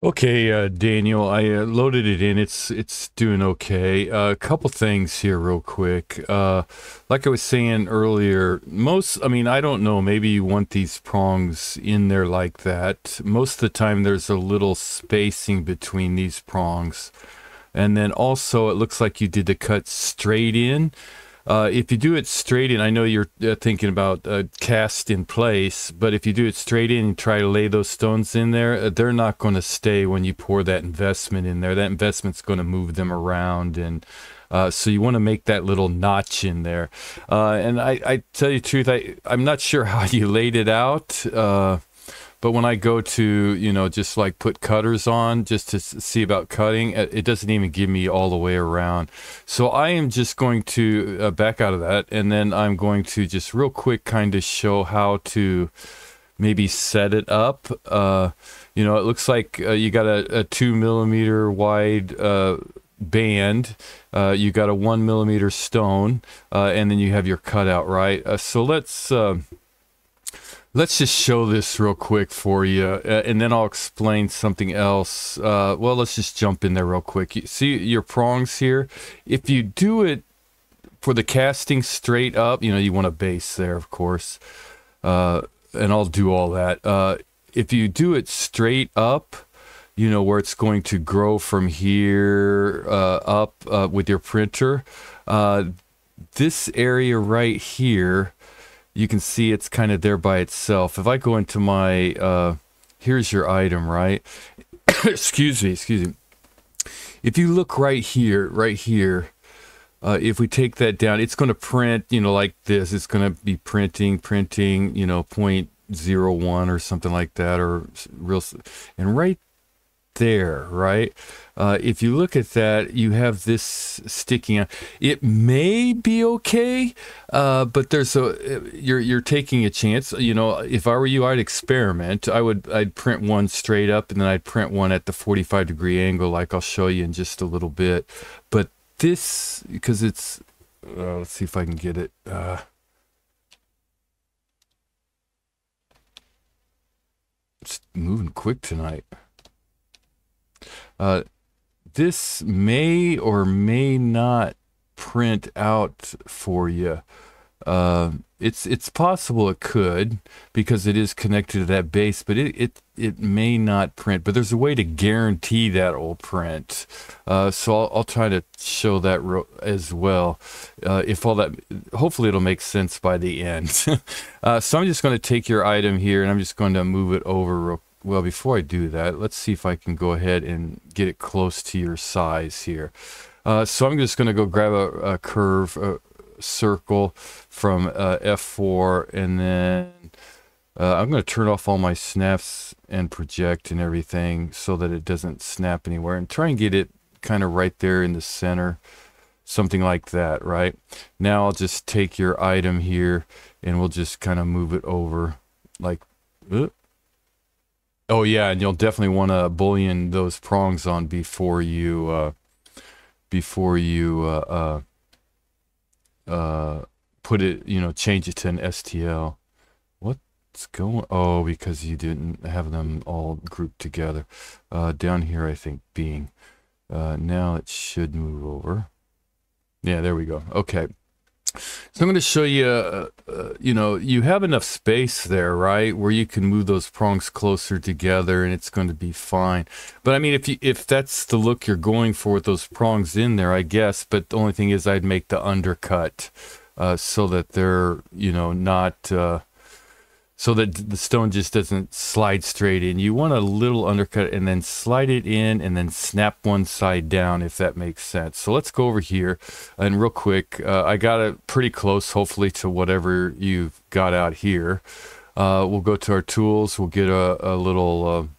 Okay, Daniel, I loaded it in. It's doing okay. A couple things here, real quick. Like I was saying earlier, I mean, I don't know. Maybe you want these prongs in there like that. Most of the time, there's a little spacing between these prongs, and then also it looks like you did the cut straight in. If you do it straight in, I know you're thinking about cast in place, but if you do it straight in and try to lay those stones in there, they're not going to stay when you pour that investment in there. That investment's going to move them around, and so you want to make that little notch in there. And I tell you the truth, I'm not sure how you laid it out. But when I go to, just like put cutters on just to see about cutting, it doesn't even give me all the way around. So I am just going to back out of that. And then I'm going to just real quick kind of show how to maybe set it up. It looks like you got a 2 millimeter wide band. You got a 1 millimeter stone. And then you have your cutout, right? So let's just show this real quick for you, and then I'll explain something else. Well, let's just jump in there real quick. You see your prongs here? If you do it for the casting straight up, you want a base there, of course, and I'll do all that. If you do it straight up, where it's going to grow from here up with your printer, this area right here, you can see it's kind of there by itself. If I go into my, here's your item, right? excuse me. If you look right here, if we take that down, it's going to print, like this. It's going to be printing, point 0.01 or something like that, or real, and right there, right? If you look at that, you have this sticking out. It may be okay, but you're taking a chance. If I were you, I'd experiment. I'd print one straight up, and then I'd print one at the 45-degree angle, like I'll show you in just a little bit. But this, because it's, let's see if I can get it. It's moving quick tonight. This may or may not print out for you. It's possible it could, because it is connected to that base, but it may not print. But there's a way to guarantee that it will print. So I'll try to show that as well. If all that, hopefully it'll make sense by the end. So I'm just going to take your item here, and I'm just going to move it over real. Well, before I do that, let's see if I can go ahead and get it close to your size here. So I'm just going to go grab a curve, a circle from F4, and then I'm going to turn off all my snaps and project and everything so that it doesn't snap anywhere, and try and get it kind of right there in the center, something like that, right? Now I'll just take your item here, and we'll just kind of move it over like... Oh yeah, and you'll definitely want to bullion those prongs on before you put it, change it to an STL. What's going? Oh, because you didn't have them all grouped together. Down here, I think being. Now it should move over. Yeah, there we go. Okay. So I'm going to show you, you have enough space there, right, where you can move those prongs closer together, and it's going to be fine. But I mean, if that's the look you're going for with those prongs in there, I guess. But the only thing is, I'd make the undercut so that they're, not, so that the stone just doesn't slide straight in. You want a little undercut and then slide it in and then snap one side down, if that makes sense. So let's go over here, and real quick, I got it pretty close, hopefully, to whatever you've got out here. We'll go to our tools. We'll get a little...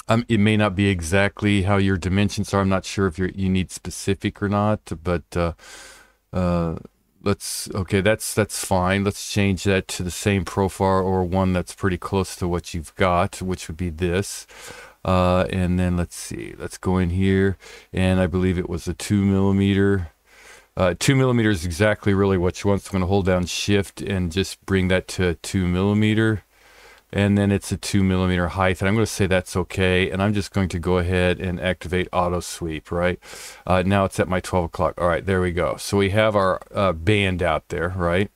it may not be exactly how your dimensions are. I'm not sure if you need specific or not, but... okay, that's fine. Let's change that to the same profile, or one that's pretty close to what you've got, which would be this. And then let's see, let's go in here, and I believe it was a 2 millimeter. 2 millimeters is exactly really what you want. So I'm going to hold down shift and just bring that to 2 millimeter. and then it's a 2mm height, and I'm going to say that's okay, and I'm just going to go ahead and activate auto sweep, right? Now it's at my 12 o'clock. All right, there we go. So we have our band out there, right?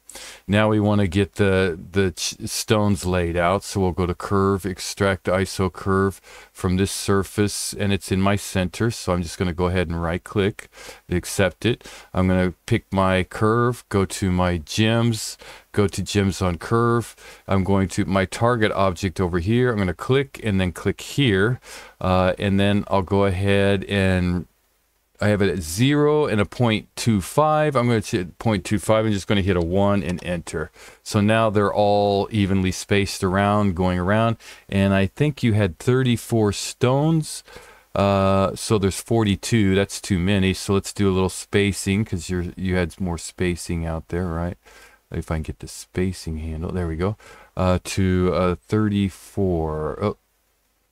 Now we want to get the stones laid out, so we'll go to curve, extract ISO curve from this surface, and it's in my center, so I'm just going to go ahead and right click, accept it. I'm going to pick my curve, go to my gems, go to gems on curve. I'm going to my target object over here. I'm going to click and then click here, and then I'll go ahead and I have it at 0 and a 0.25. I'm going to hit 0.25. I'm just going to hit a 1 and enter. So now they're all evenly spaced around, going around. And I think you had 34 stones. So there's 42. That's too many. So let's do a little spacing because you had more spacing out there, right? If I can get the spacing handle. There we go. To 34. Oh,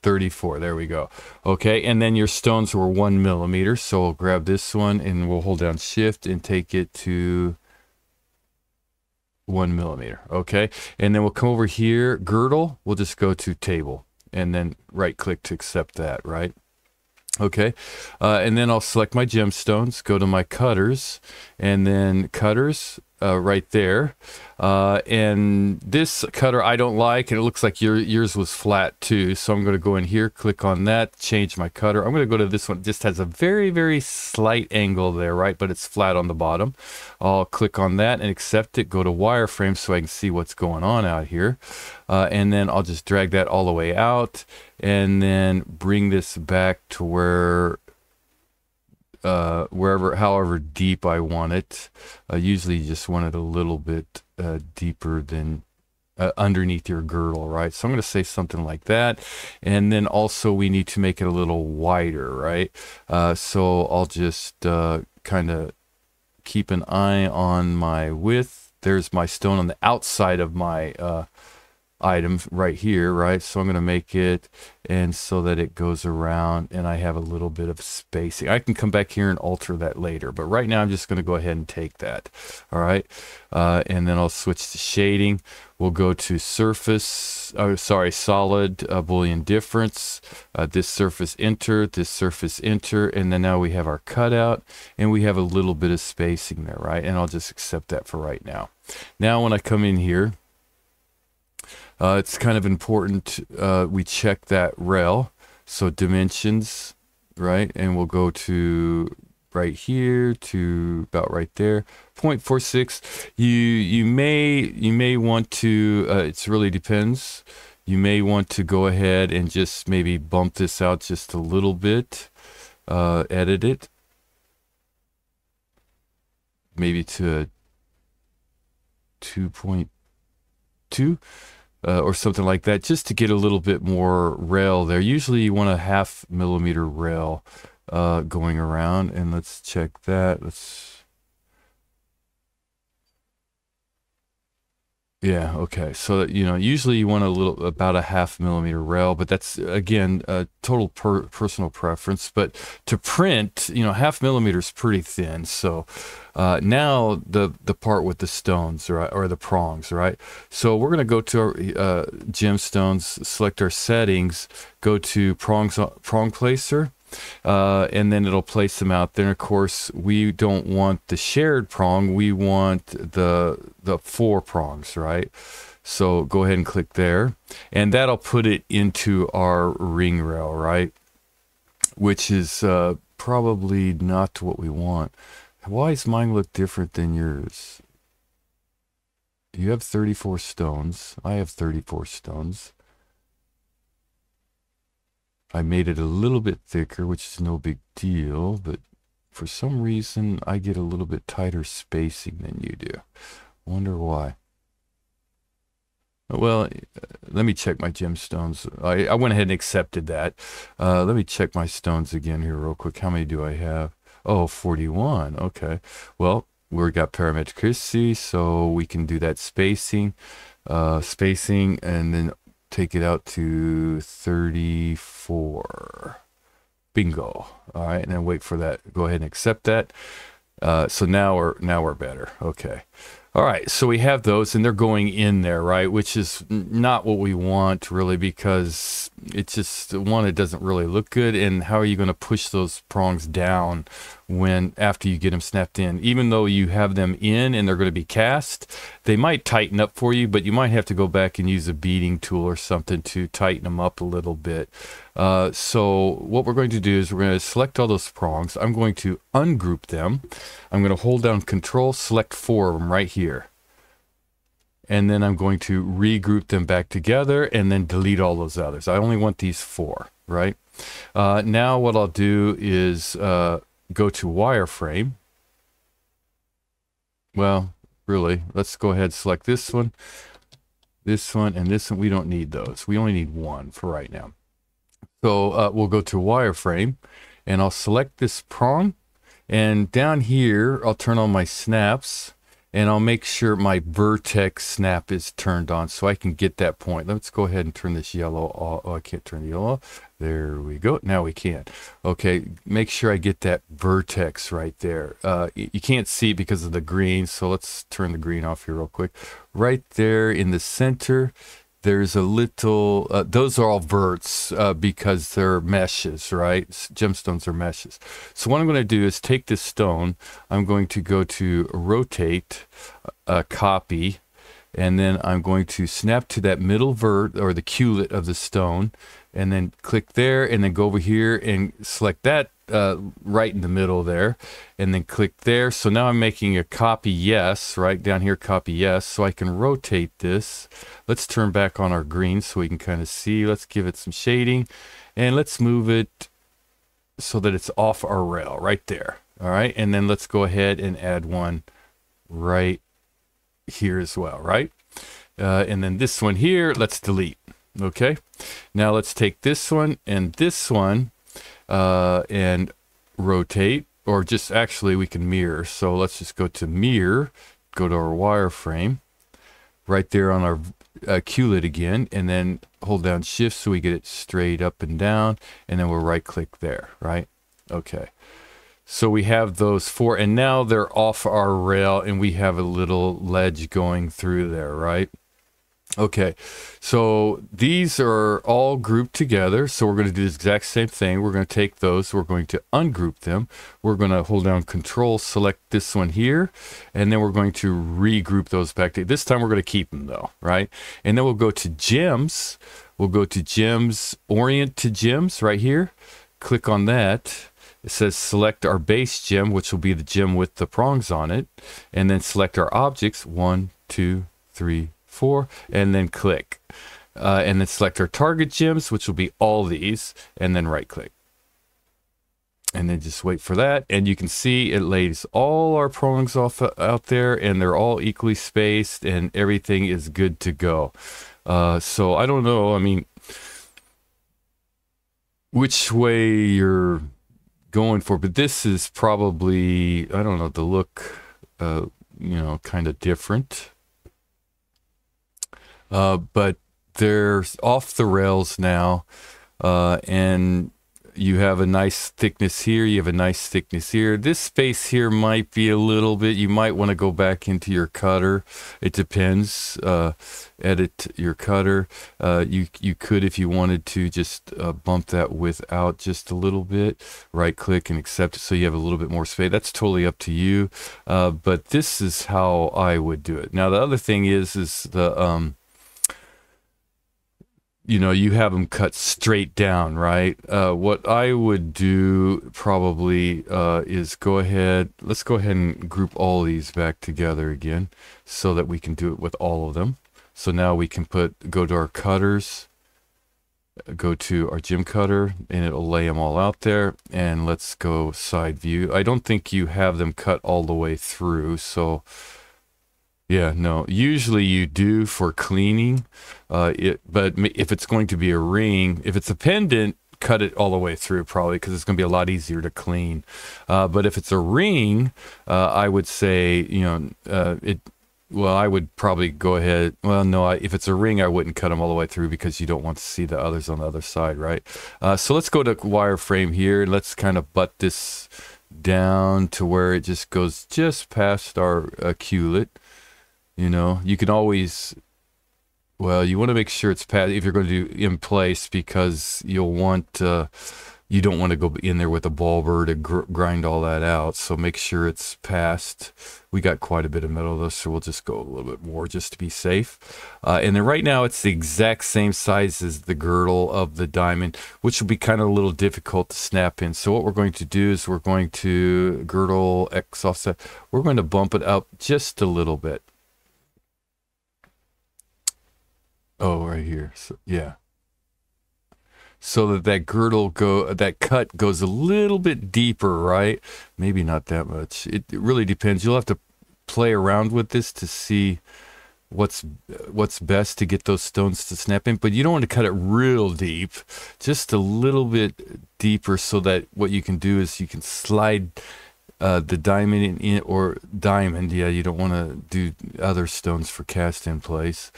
34, there we go. Okay, and then your stones were 1mm, so we'll grab this one and we'll hold down shift and take it to 1mm. Okay, and then we'll come over here, girdle, we'll just go to table and then right click to accept that, right? Okay, and then I'll select my gemstones, go to my cutters, and then cutters right there. And this cutter I don't like, and it looks like yours was flat too. So I'm going to go in here, click on that, change my cutter. I'm going to go to this one. It just has a very, very slight angle there, right? But it's flat on the bottom. I'll click on that and accept it. Go to wireframe so I can see what's going on out here. And then I'll just drag that all the way out and then bring this back to where however deep I want it. Usually you just want it a little bit deeper than underneath your girdle, right? So I'm going to say something like that. And then also we need to make it a little wider, right? So I'll just kind of keep an eye on my width. There's my stone on the outside of my item right here, right? So I'm going to make it and so that it goes around and I have a little bit of spacing. I can come back here and alter that later, but right now I'm just going to go ahead and take that. All right, and then I'll switch to shading. We'll go to surface, solid Boolean difference, this surface enter, this surface enter, and then now we have our cutout and we have a little bit of spacing there, right? And I'll just accept that for right now. Now when I come in here, it's kind of important we check that rel, so dimensions, right? And we'll go to right here to about right there, 0.46. You may want to, it really depends. You may want to go ahead and just maybe bump this out just a little bit, edit it, maybe to a 2.2. Or something like that, just to get a little bit more rail there. Usually you want a 0.5mm rail going around, and let's check that. Yeah, okay. So usually you want about a 0.5mm rail, but that's again a total personal preference. But to print, 0.5mm is pretty thin. So now the part with the stones, right, or the prongs, right? So we're gonna go to our gemstones, select our settings, go to prong placer. And then it'll place them out there. And of course, we don't want the shared prong. We want the 4 prongs, right? So go ahead and click there, and that'll put it into our ring rail, right? Which is probably not what we want. Why does mine look different than yours? You have 34 stones. I have 34 stones. I made it a little bit thicker, which is no big deal, but for some reason I get a little bit tighter spacing than you do. Wonder why. Well, let me check my gemstones. I went ahead and accepted that. Let me check my stones again here real quick. How many do I have? Oh, 41. Okay. Well, we've got parametricity, so we can do that spacing, and then take it out to 34. Bingo. All right, and then wait for that. Go ahead and accept that. So now we're better. Okay. All right, so we have those and they're going in there, right? Which is not what we want really, because it's just, one, it doesn't really look good. And how are you going to push those prongs down when, after you get them snapped in? Even though you have them in and they're going to be cast, they might tighten up for you, but you might have to go back and use a beading tool or something to tighten them up a little bit. So what we're going to do is we're going to select all those prongs. I'm going to ungroup them. I'm going to hold down Control, select 4 of them right here. And then I'm going to regroup them back together and then delete all those others. I only want these 4, right? Now what I'll do is go to wireframe. Well, really, let's go ahead and select this one, and this one. We don't need those. We only need one for right now. So we'll go to wireframe and I'll select this prong, and down here I'll turn on my snaps and I'll make sure my vertex snap is turned on so I can get that point. Let's go ahead and turn this yellow off. Oh, I can't turn the yellow off. There we go. Now we can. Okay, make sure I get that vertex right there. You can't see because of the green, so let's turn the green off here real quick. Right there in the center, there's a little, those are all verts because they're meshes, right? Gemstones are meshes. So what I'm going to do is take this stone, I'm going to go to rotate, copy, and then I'm going to snap to that middle vert or the culet of the stone, and then click there, and then go over here and select that right in the middle there, and then click there. So now I'm making a copy yes, right down here, copy yes, so I can rotate this. Let's turn back on our green so we can kind of see. Let's give it some shading, and let's move it so that it's off our rail right there. All right, and then let's go ahead and add one right here as well, right? And then this one here, let's delete. Okay, now let's take this one and rotate, or just actually we can mirror. So let's just go to mirror, go to our wireframe, right there on our culet again, and then hold down shift so we get it straight up and down, and then we'll right click there, right? Okay. So we have those 4, and now they're off our rail and we have a little ledge going through there, right? Okay, so these are all grouped together. So we're going to do the exact same thing. We're going to take those, we're going to ungroup them. We're going to hold down Control, select this one here, and then we're going to regroup those back to, this time we're going to keep them though, right? And then we'll go to gems. We'll go to gems, orient to gems right here. Click on that. It says select our base gem, which will be the gem with the prongs on it, and then select our objects, 1, 2, 3, 4, and then click. And then select our target gems, which will be all these, and then right click. And then just wait for that, and you can see it lays all our prongs off out there, and they're all equally spaced, and everything is good to go. So I don't know, I mean, which way you're going for, but this is probably, I don't know, the look, you know, kind of different. But they're off the rails now, and you have a nice thickness here, you have a nice thickness here. This space here might be a little bit, you might want to go back into your cutter. It depends. Edit your cutter. You could, if you wanted to, just bump that width out just a little bit, right click and accept it so you have a little bit more space. That's totally up to you, but this is how I would do it. Now the other thing is the you know, you have them cut straight down, right? What I would do probably is go ahead, let's go ahead and group all these back together again so that we can do it with all of them. So now we can go to our cutters, go to our gem cutter, and it'll lay them all out there. And let's go side view. I don't think you have them cut all the way through, so yeah, no, usually you do for cleaning, but if it's going to be a ring, if it's a pendant, cut it all the way through probably, because it's going to be a lot easier to clean. But if it's a ring, I would say, you know, well, I would probably go ahead, well, no, if it's a ring, I wouldn't cut them all the way through because you don't want to see the others on the other side, right? So let's go to wireframe here, and let's kind of butt this down to where it just goes just past our culet. You know, you can always, well, you want to make sure it's if you're going to do in place, because you'll want, you don't want to go in there with a bulber to grind all that out. So make sure it's passed. We got quite a bit of metal though, so we'll just go a little bit more just to be safe. And then right now it's the exact same size as the girdle of the diamond, which will be kind of a little difficult to snap in. So what we're going to do is we're going to girdle X offset. We're going to bump it up just a little bit. Oh, right here. So, yeah. So that that girdle that cut goes a little bit deeper, right? Maybe not that much. It really depends. You'll have to play around with this to see what's best to get those stones to snap in. But you don't want to cut it real deep, just a little bit deeper, so that what you can do is you can slide the diamond in, or diamond. Yeah, you don't want to do other stones for cast in place.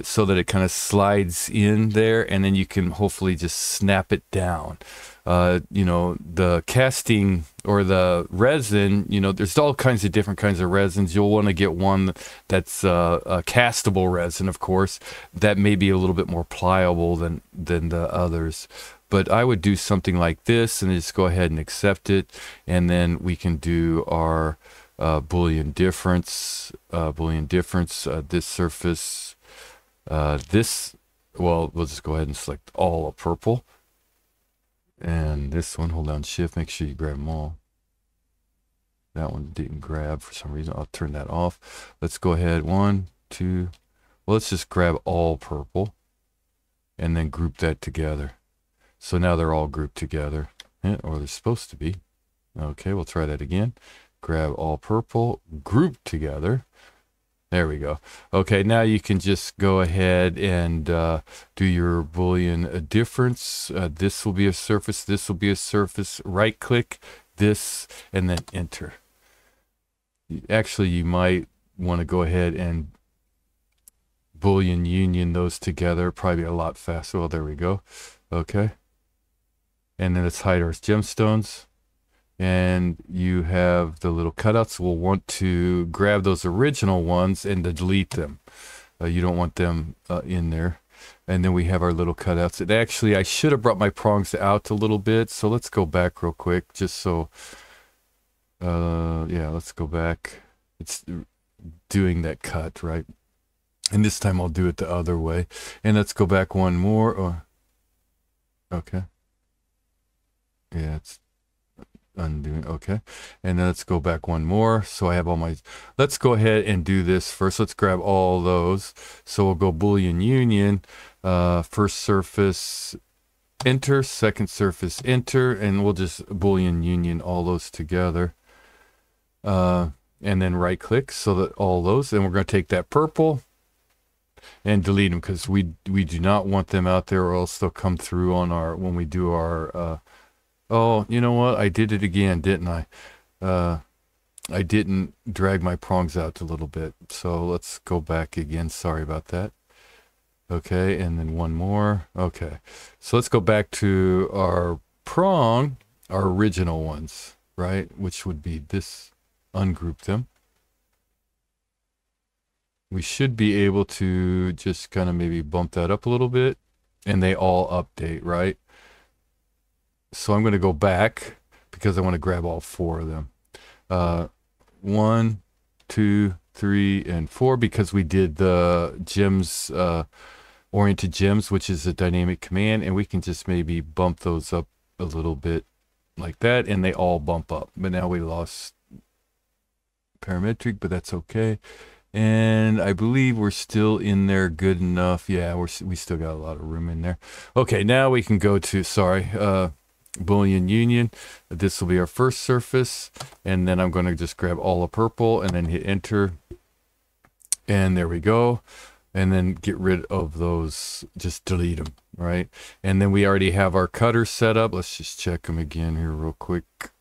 So that it kind of slides in there, and then you can hopefully just snap it down. You know, the casting or the resin, you know, there's all kinds of different kinds of resins. You'll want to get one that's a castable resin, of course, that may be a little bit more pliable than the others. But I would do something like this and just go ahead and accept it, and then we can do our Boolean difference. This surface. Well, we'll just go ahead and select all of purple. And this one, hold down shift, make sure you grab them all. That one didn't grab for some reason. I'll turn that off. Let's go ahead, 1, 2. Well, let's just grab all purple and then group that together. So now they're all grouped together, or they're supposed to be. Okay, we'll try that again. Grab all purple, group together. There we go. Okay, now you can just go ahead and do your Boolean difference. This will be a surface, this will be a surface. Right click this and then enter. Actually, you might want to go ahead and Boolean union those together. Probably a lot faster. Well, there we go. Okay. And then let's hide our gemstones. And you have the little cutouts. We'll want to grab those original ones and delete them. You don't want them in there. And then we have our little cutouts. And actually, I should have brought my prongs out a little bit. So let's go back real quick, just so. Yeah, let's go back. It's doing that cut, right? And this time I'll do it the other way. And let's go back one more. Okay. Yeah, it's undoing. Okay, and then let's go back one more. So I have all my, let's go ahead and do this first. Let's grab all those. So we'll go Boolean union, first surface enter, second surface enter, and we'll just Boolean union all those together, and then right click so that all those, and we're going to take that purple and delete them, because we do not want them out there, or else they'll come through on our, when we do our oh, you know what? I did it again, didn't I? I didn't drag my prongs out a little bit. So let's go back again. Sorry about that. Okay, and then one more. Okay, so let's go back to our prong, our original ones, right? Which would be this. Ungroup them. We should be able to just kind of maybe bump that up a little bit, and they all update, right? So I'm going to go back because I want to grab all 4 of them. 1, 2, 3, and 4, because we did the gems, oriented gems, which is a dynamic command, and we can just maybe bump those up a little bit like that, and they all bump up. But now we lost parametric, but that's okay. And I believe we're still in there good enough. Yeah, we still got a lot of room in there. Okay, now we can go to, sorry, Boolean union. This will be our first surface, and then I'm going to just grab all of purple and then hit enter, and there we go. And then get rid of those, just delete them, right? And then we already have our cutters set up. Let's just check them again here real quick.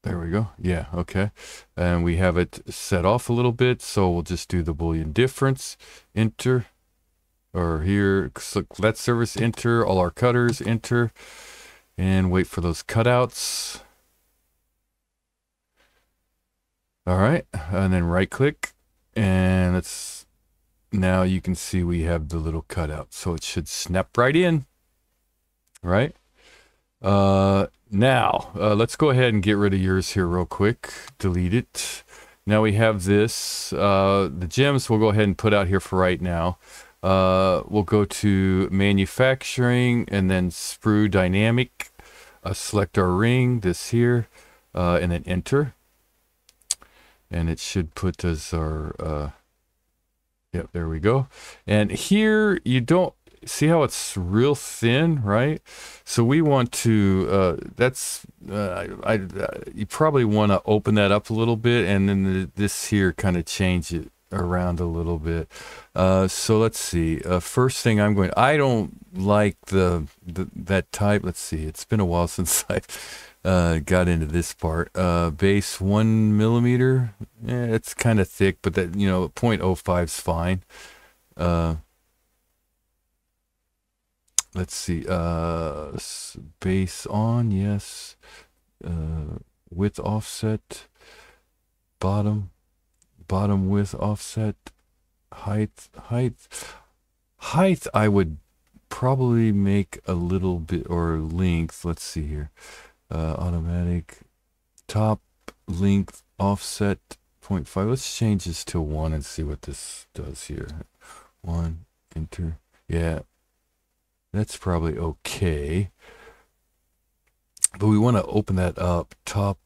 There we go. Yeah, okay. And we have it set off a little bit, so we'll just do the Boolean difference, enter, or here, select that service, enter, all our cutters, enter, and wait for those cutouts. All right, and then right click, And it's now you can see we have the little cutout, so it should snap right in, right? Now let's go ahead and get rid of yours here real quick. Delete it. Now we have this. The gems we'll go ahead and put out here for right now. We'll go to manufacturing and then sprue dynamic. Select our ring, this here, and then enter. And it should put as our, yep, there we go. And here you don't see how it's real thin, right? So we want to, you probably want to open that up a little bit, and then this here kind of change it around a little bit. So let's see. First thing I don't like that type. Let's see. It's been a while since I got into this part. Base 1 millimeter. It's kind of thick, but that 0.05 is fine. Let's see. Base on, yes. Width offset. Bottom width offset. Height. I would probably make a little bit, or length. Let's see here. Automatic. Top length offset 0.5. Let's change this to 1 and see what this does here. 1, enter. Yeah, that's probably okay. But we want to open that up. Top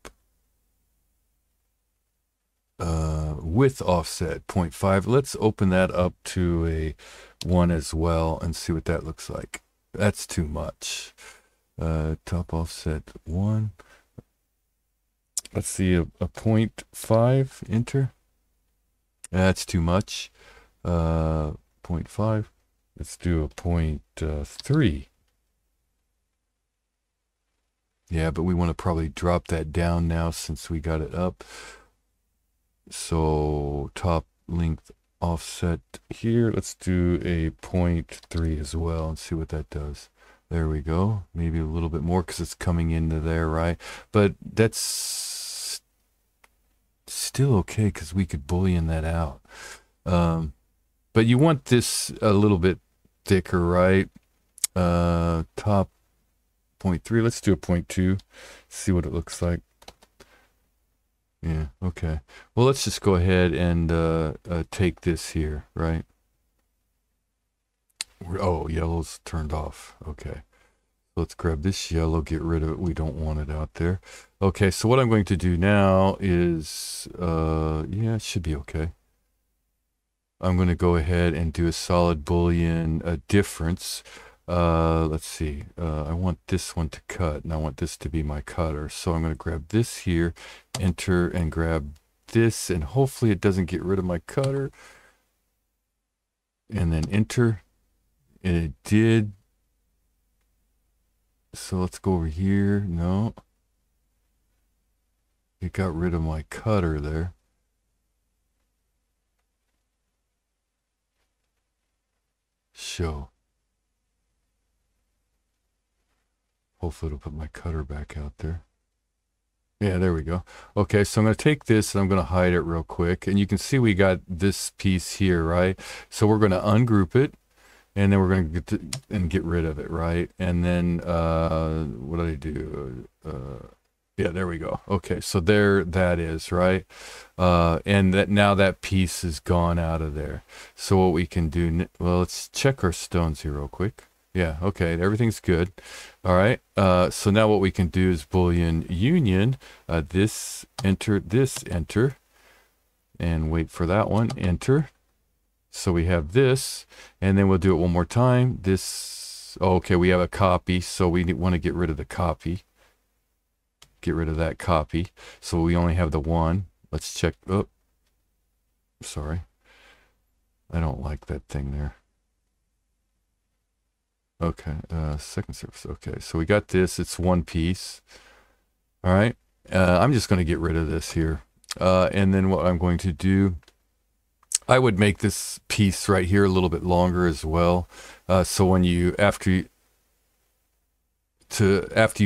width offset 0.5. Let's open that up to a 1 as well and see what that looks like. That's too much. Top offset 1. Let's see, a 0.5, enter. That's too much. 0.5. Let's do a 0.3. Yeah, but we want to probably drop that down now since we got it up. So top length offset here. Let's do a 0.3 as well and see what that does. There we go. Maybe a little bit more because it's coming into there, right? But that's still okay because we could bullion that out. But you want this a little bit thicker, right? Top 0.3. Let's do a 0.2. See what it looks like. Yeah, okay. Well, let's just go ahead and take this here, right? Oh, yellow's turned off. Okay. Let's grab this yellow, get rid of it. We don't want it out there. Okay, so what I'm going to do now is, yeah, it should be okay. I'm going to go ahead and do a solid boolean difference. Let's see. I want this one to cut, and I want this to be my cutter. So I'm going to grab this here, enter, and grab this, and hopefully it doesn't get rid of my cutter. And then enter. And it did. So let's go over here. No. It got rid of my cutter there. Show. Hopefully it'll put my cutter back out there. Yeah, there we go. Okay, so I'm going to take this and I'm going to hide it real quick. And you can see we got this piece here, right? So we're going to ungroup it. And then we're going to get rid of it, right? And then, what did I do? Yeah, there we go. Okay, so there that is, right? And that now that piece is gone out of there. So what we can do, well, let's check our stones here real quick. Yeah, okay, everything's good. All right, so now what we can do is boolean union, this, enter, and wait for that one, enter. So we have this, and then we'll do it one more time. This, okay, we have a copy, so we want to get rid of the copy. Get rid of that copy. So we only have the one. Let's check. Oh, sorry. I don't like that thing there. Okay, second surface. Okay, so we got this. It's one piece. All right. I'm just going to get rid of this here. And then what I'm going to do, I would make this piece right here a little bit longer as well. So when you, after you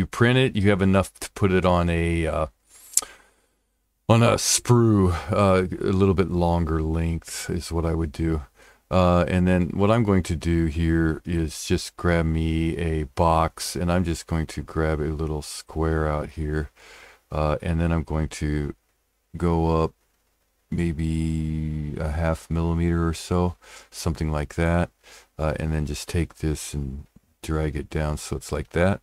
print it, you have enough to put it on a, on a sprue, a little bit longer length is what I would do. And then what I'm going to do here is just grab me a box, and I'm just going to grab a little square out here. And then I'm going to go up maybe a 0.5 millimeter or so, something like that. And then just take this and drag it down so it's like that.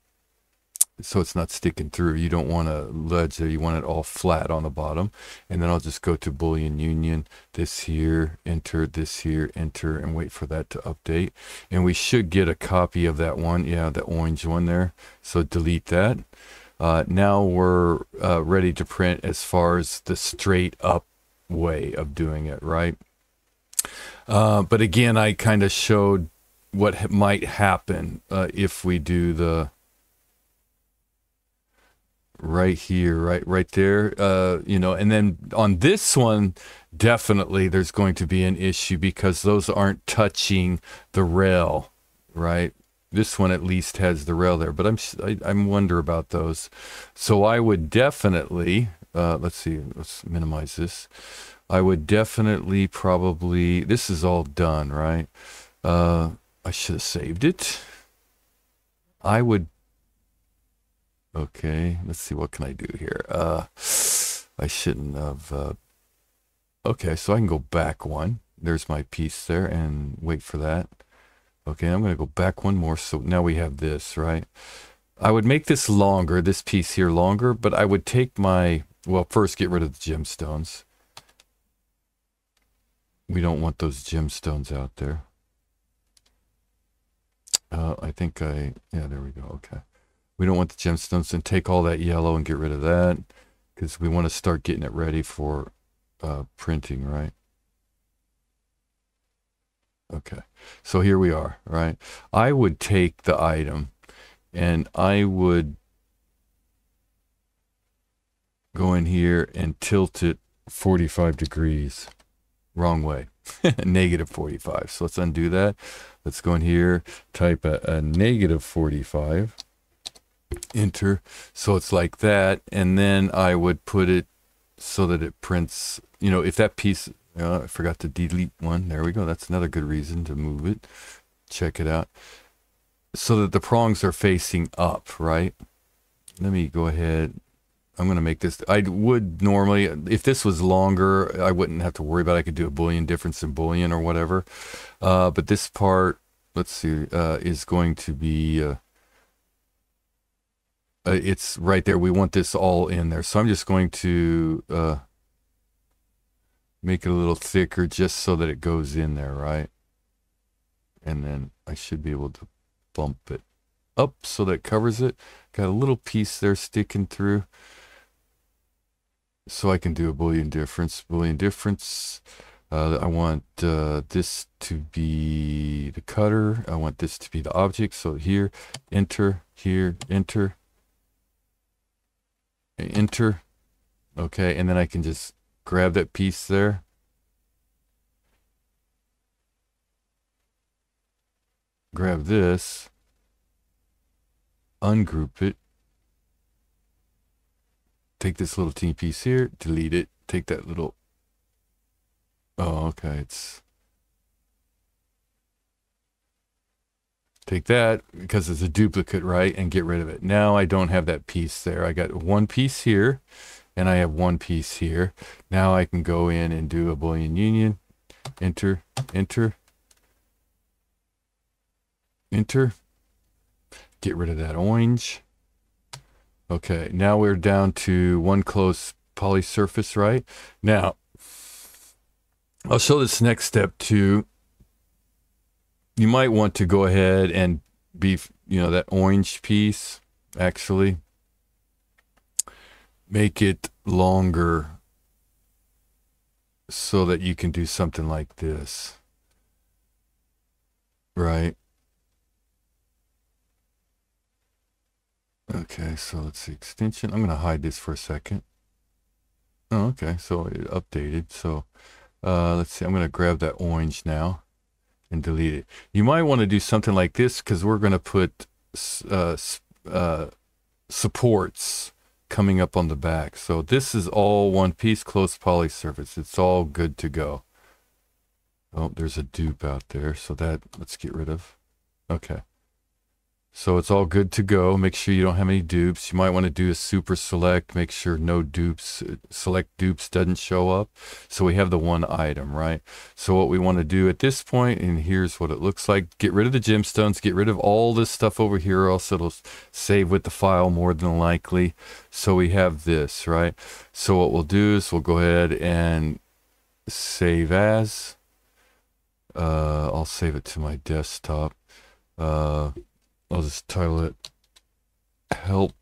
So it's not sticking through. You don't want a ledge there. You want it all flat on the bottom. And then I'll just go to Boolean Union, this here, enter, this here, enter, and wait for that to update. And we should get a copy of that one. Yeah, the orange one there. So delete that. Now we're ready to print as far as the straight up way of doing it, right? But again, I kind of showed what might happen if we do the right here, right there, you know. And then on this one, definitely there's going to be an issue because those aren't touching the rail, right? This one at least has the rail there, but I'm wonder about those. So I would definitely, let's see, let's minimize this. I would definitely probably, this is all done, right? I should have saved it. I would, okay, let's see, what can I do here? I shouldn't have, okay, so I can go back one. There's my piece there and wait for that. Okay, I'm going to go back one more. So now we have this, right? I would make this longer, this piece here longer, but I would take my, well, first get rid of the gemstones. We don't want those gemstones out there. I think yeah, there we go. Okay. We don't want the gemstones, and take all that yellow and get rid of that because we want to start getting it ready for printing, right? Okay, so here we are, right? I would take the item and I would go in here and tilt it 45 degrees. Wrong way. Negative 45. So let's undo that. Let's go in here, type a negative 45. Enter. So it's like that. And then I would put it so that it prints, you know, if that piece, I forgot to delete one. There we go. That's another good reason to move it. Check it out. So that the prongs are facing up, right? Let me go ahead. I'm going to make this. I would normally, if this was longer, I wouldn't have to worry about it. I could do a Boolean difference in Boolean or whatever. But this part, let's see, is going to be, it's right there. We want this all in there. So I'm just going to make it a little thicker just so that it goes in there, right? And then I should be able to bump it up so that it covers it. Got a little piece there sticking through. So I can do a Boolean difference. Boolean difference. I want this to be the cutter. I want this to be the object. So here, enter, here, enter, enter. Okay, and then I can just grab that piece there. Grab this. Ungroup it. Take this little teeny piece here, delete it, take that little, oh, okay, it's, take that because it's a duplicate, right, and get rid of it. Now I don't have that piece there. I got one piece here, and I have one piece here. Now I can go in and do a Boolean union, enter, enter, enter, get rid of that orange. Okay, now we're down to one close poly surface, right? Now, I'll show this next step too. You might want to go ahead and be, you know, that orange piece, actually, make it longer so that you can do something like this, right? Okay, so let's see, extension. I'm going to hide this for a second. Oh, okay, so it updated. So let's see, I'm going to grab that orange now and delete it. You might want to do something like this because we're going to put supports coming up on the back. So this is all one piece, close poly surface. It's all good to go. Oh, there's a dupe out there, so that let's get rid of. Okay. So it's all good to go. Make sure you don't have any dupes. You might want to do a super select, make sure no dupes, select dupes doesn't show up. So we have the one item, right? So what we want to do at this point, and here's what it looks like, get rid of the gemstones, get rid of all this stuff over here, or else it'll save with the file more than likely. So we have this, right? So what we'll do is we'll go ahead and save as. I'll save it to my desktop. I'll just title it help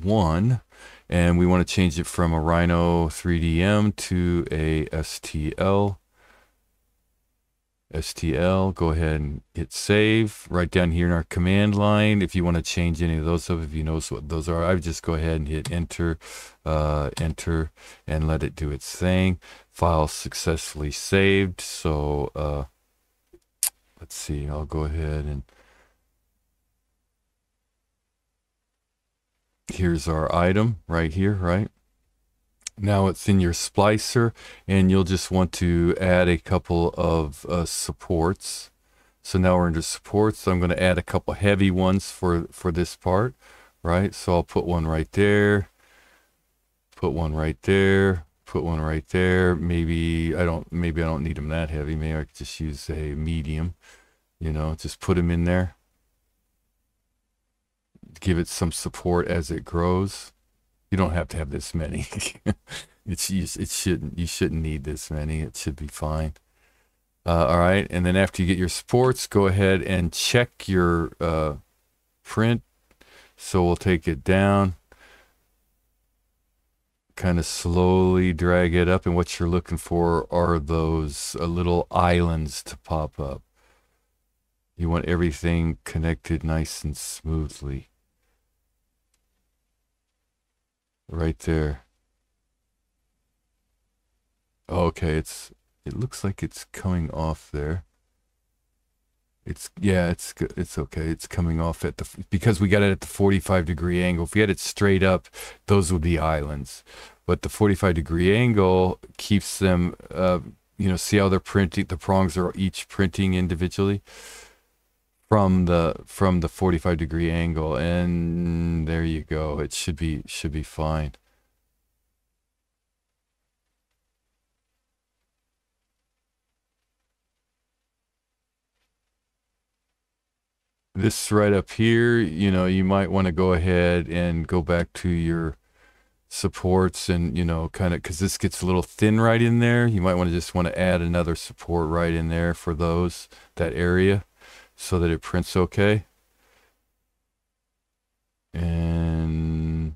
1, and we want to change it from a Rhino 3DM to a STL. Go ahead and hit save right down here in our command line. If you want to change any of those up, if you notice what those are, I would just go ahead and hit enter, enter, and let it do its thing. File successfully saved. So let's see, I'll go ahead and here's our item right here, right? Now it's in your splicer, and you'll just want to add a couple of supports. So now we're into supports. So I'm going to add a couple heavy ones for this part, right? So I'll put one right there, put one right there, put one right there. Maybe I don't need them that heavy. Maybe I could just use a medium, you know, just put them in there. Give it some support as it grows. You don't have to have this many. You shouldn't need this many. It should be fine. All right, and then after you get your supports, go ahead and check your print. So we'll take it down, kind of slowly drag it up, and what you're looking for are those little islands to pop up. You want everything connected nice and smoothly. Right there. Okay, it looks like it's coming off there. It's okay. It's coming off at because we got it at the 45-degree angle. If we had it straight up, those would be islands. But the 45-degree angle keeps them, you know, see how they're printing, the prongs are each printing individually from the 45-degree angle, and there you go. It should be fine. This right up here, you know, you might want to go ahead and go back to your supports and, you know, kind of, because this gets a little thin right in there. You might want to add another support right in there for that area, so that it prints okay. And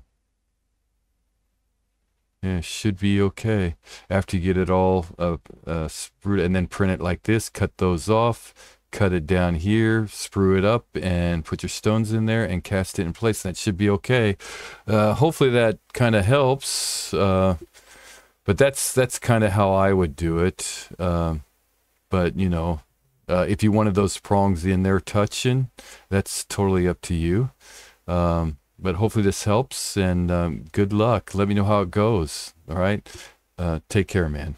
yeah, it should be okay. After you get it all sprued, and then print it like this, cut those off, cut it down here, sprue it up, and put your stones in there and cast it in place. That should be okay. Hopefully that kind of helps. But that's kind of how I would do it. But you know, if you wanted those prongs in there touching, that's totally up to you. But hopefully this helps, and good luck. Let me know how it goes. All right. Take care, man.